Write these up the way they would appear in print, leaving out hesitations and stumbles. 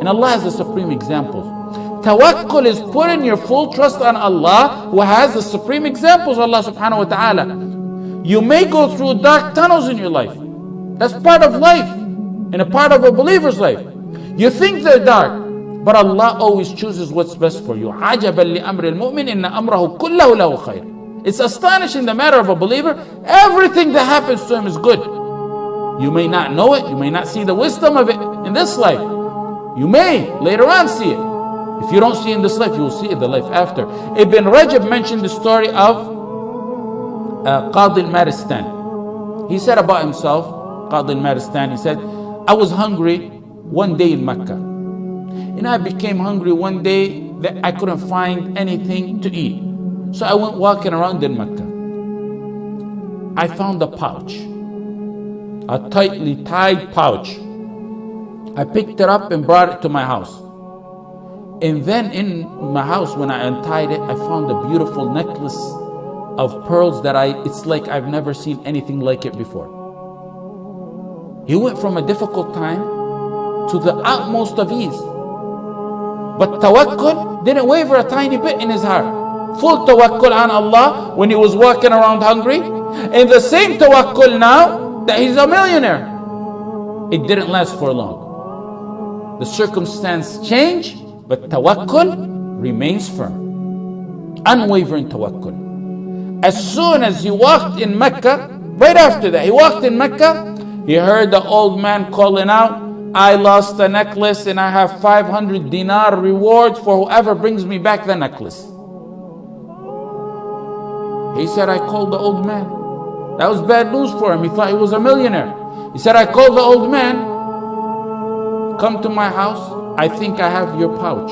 And Allah has the supreme examples. Tawakkul is putting your full trust on Allah, who has the supreme examples, Allah subhanahu wa ta'ala. You may go through dark tunnels in your life. That's part of life, and a part of a believer's life. You think they're dark, but Allah always chooses what's best for you. عَجَبًا لِأَمْرِ الْمُؤْمِنِ إِنَّ أَمْرَهُ كُلَّهُ لَهُ خَيْرٌ. It's astonishing the matter of a believer. Everything that happens to him is good. You may not know it. You may not see the wisdom of it in this life. You may later on see it. If you don't see it in this life, you will see it in the life after. Ibn Rajab mentioned the story of Qadi al-Maristan. He said about himself, Qadi al-Maristan, he said, I was hungry one day in Mecca. And I became hungry one day that I couldn't find anything to eat. So I went walking around in Mecca. I found a pouch, a tightly tied pouch. I picked it up and brought it to my house. And then in my house, when I untied it, I found a beautiful necklace of pearls that it's like I've never seen anything like it before. He went from a difficult time to the utmost of ease. But tawakkul didn't waver a tiny bit in his heart. Full tawakkul on Allah when he was walking around hungry. And the same tawakkul now that he's a millionaire. It didn't last for long. The circumstance changed, but tawakkul remains firm. Unwavering tawakkul. As soon as he walked in Mecca, right after that, he walked in Mecca, he heard the old man calling out, I lost the necklace and I have 500 dinar reward for whoever brings me back the necklace. He said, I called the old man. That was bad news for him. He thought he was a millionaire. He said, I called the old man. Come to my house. I think I have your pouch.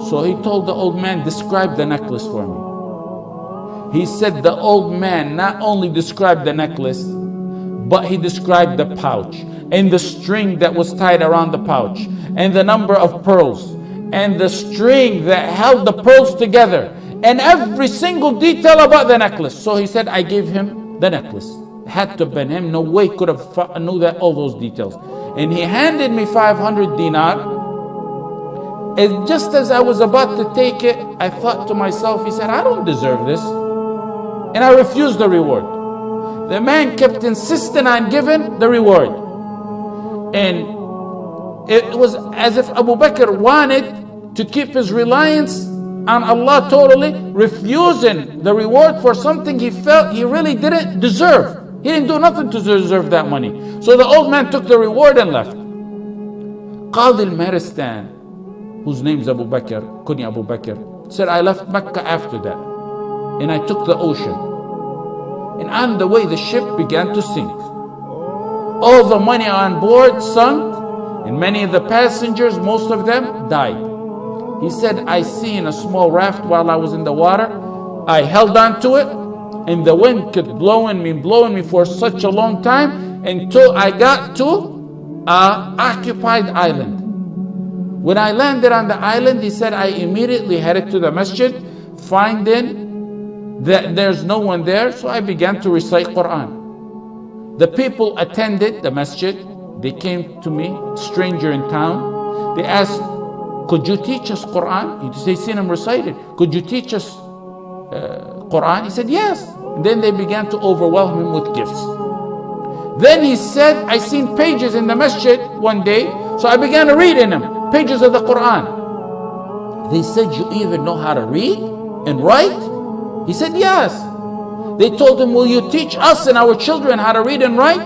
So he told the old man, describe the necklace for me. He said the old man not only described the necklace, but he described the pouch and the string that was tied around the pouch and the number of pearls and the string that held the pearls together and every single detail about the necklace. So he said, I gave him the necklace. It had to have been him. No way could have knew that all those details. And he handed me 500 dinar. And just as I was about to take it, I thought to myself, he said, I don't deserve this. And I refused the reward. The man kept insisting on giving the reward. And it was as if Abu Bakr wanted to keep his reliance on Allah totally, refusing the reward for something he felt he really didn't deserve. He didn't do nothing to deserve that money. So the old man took the reward and left. Qadi al-Maristan, whose name is Abu Bakr, Kunya Abu Bakr, said, I left Mecca after that. And I took the ocean. And on the way, the ship began to sink. All the money on board sunk, and many of the passengers, most of them, died. He said, I seen a small raft while I was in the water. I held on to it, and the wind kept blowing me for such a long time until I got to an occupied island. When I landed on the island, he said, I immediately headed to the masjid, finding that there's no one there, so I began to recite Quran. The people attended the masjid. They came to me, stranger in town. They asked, could you teach us Quran? They seen him recite it. Could you teach us Quran? He said, yes. And then they began to overwhelm him with gifts. Then he said, I seen pages in the masjid one day, so I began to read in them, pages of the Quran. They said, you even know how to read and write? He said, yes. They told him, will you teach us and our children how to read and write?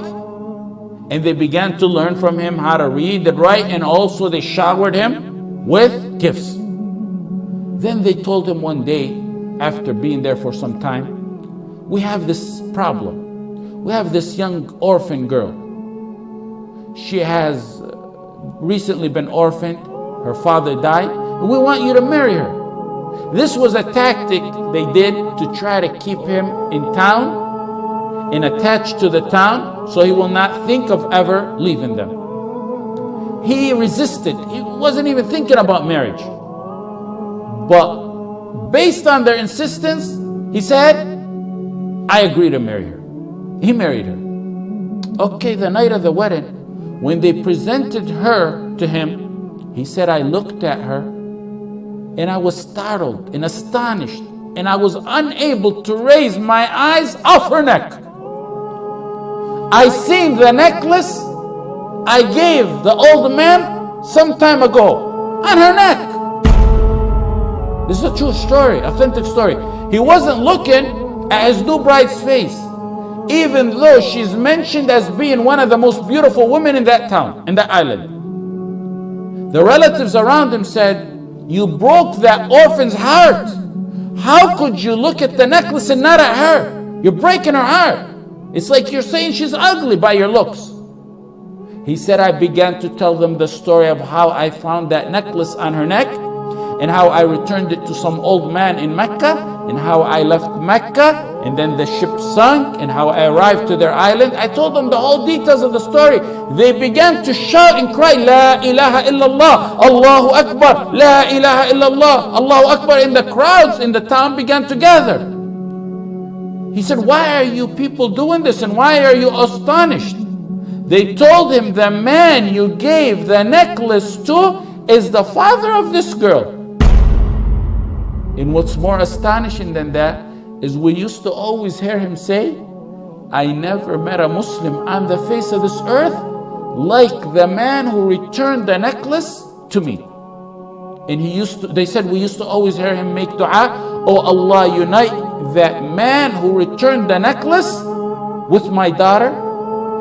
And they began to learn from him how to read and write, and also they showered him with gifts. Then they told him one day, after being there for some time, we have this problem. We have this young orphan girl. She has recently been orphaned. Her father died. And we want you to marry her. This was a tactic they did to try to keep him in town and attached to the town so he will not think of ever leaving them. He resisted. He wasn't even thinking about marriage. But based on their insistence, he said, I agree to marry her. He married her. Okay, the night of the wedding, when they presented her to him, he said, I looked at her and I was startled and astonished, and I was unable to raise my eyes off her neck. I seen the necklace I gave the old man some time ago on her neck. This is a true story, authentic story. He wasn't looking at his new bride's face, even though she's mentioned as being one of the most beautiful women in that town, in that island. The relatives around him said, you broke that orphan's heart. How could you look at the necklace and not at her? You're breaking her heart. It's like you're saying she's ugly by your looks. He said, I began to tell them the story of how I found that necklace on her neck, and how I returned it to some old man in Mecca, and how I left Mecca, and then the ship sunk, and how I arrived to their island. I told them the whole details of the story. They began to shout and cry, La ilaha illallah, Allahu Akbar, La ilaha illallah, Allahu Akbar. And the crowds in the town began to gather. He said, why are you people doing this, and why are you astonished? They told him, the man you gave the necklace to is the father of this girl. And what's more astonishing than that is we used to always hear him say, I never met a Muslim on the face of this earth like the man who returned the necklace to me. And they said we used to always hear him make dua, oh Allah, unite that man who returned the necklace with my daughter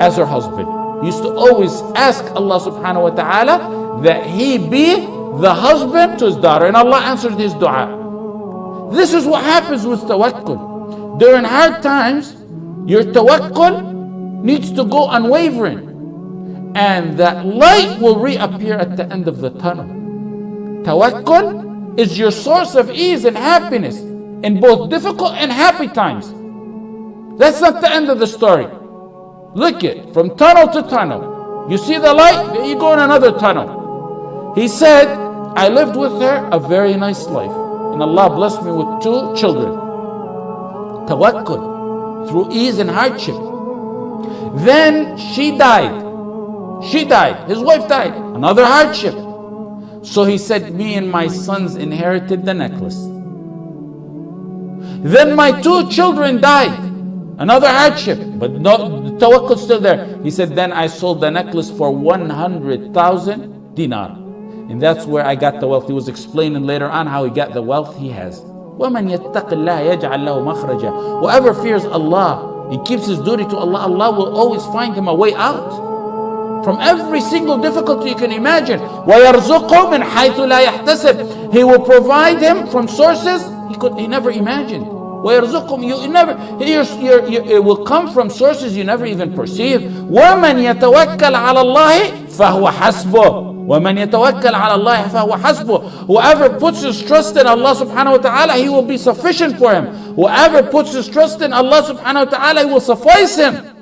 as her husband. He used to always ask Allah subhanahu wa ta'ala that he be the husband to his daughter, and Allah answered his dua. This is what happens with tawakkul. During hard times, your tawakkul needs to go unwavering, and that light will reappear at the end of the tunnel. Tawakkul is your source of ease and happiness in both difficult and happy times. That's not the end of the story. Look it, from tunnel to tunnel. You see the light, then you go in another tunnel. He said, I lived with her a very nice life, and Allah blessed me with 2 children. Tawakkul, through ease and hardship. Then she died. His wife died. Another hardship. So he said, me and my sons inherited the necklace. Then my 2 children died. Another hardship, but no, the tawakkul still there. He said, then I sold the necklace for 100,000 dinar. And that's where I got the wealth. He was explaining later on how he got the wealth he has. وَمَنْ يَتَّقِ اللَّهَ يَجْعَلْ لَهُ مَخْرَجًا. Whoever fears Allah, he keeps his duty to Allah, Allah will always find him a way out from every single difficulty you can imagine. وَيَرْزُقْهُ مِنْ حَيْثُ لَا يَحْتَسِبْ. He will provide him from sources he never imagined. وَيَرْزُقْهُمْ, it will come from sources you never even perceived. وَمَنْ يَتَوَكَّلْ عَلَى اللَّهِ فَهُوَ حَسْبُهُ. وَمَنْ يَتَوَكَّلْ عَلَى اللَّهِ فَهُوَ حَسْبُهُ. Whoever puts his trust in Allah subhanahu wa ta'ala, he will be sufficient for him. Whoever puts his trust in Allah subhanahu wa ta'ala, he will suffice him.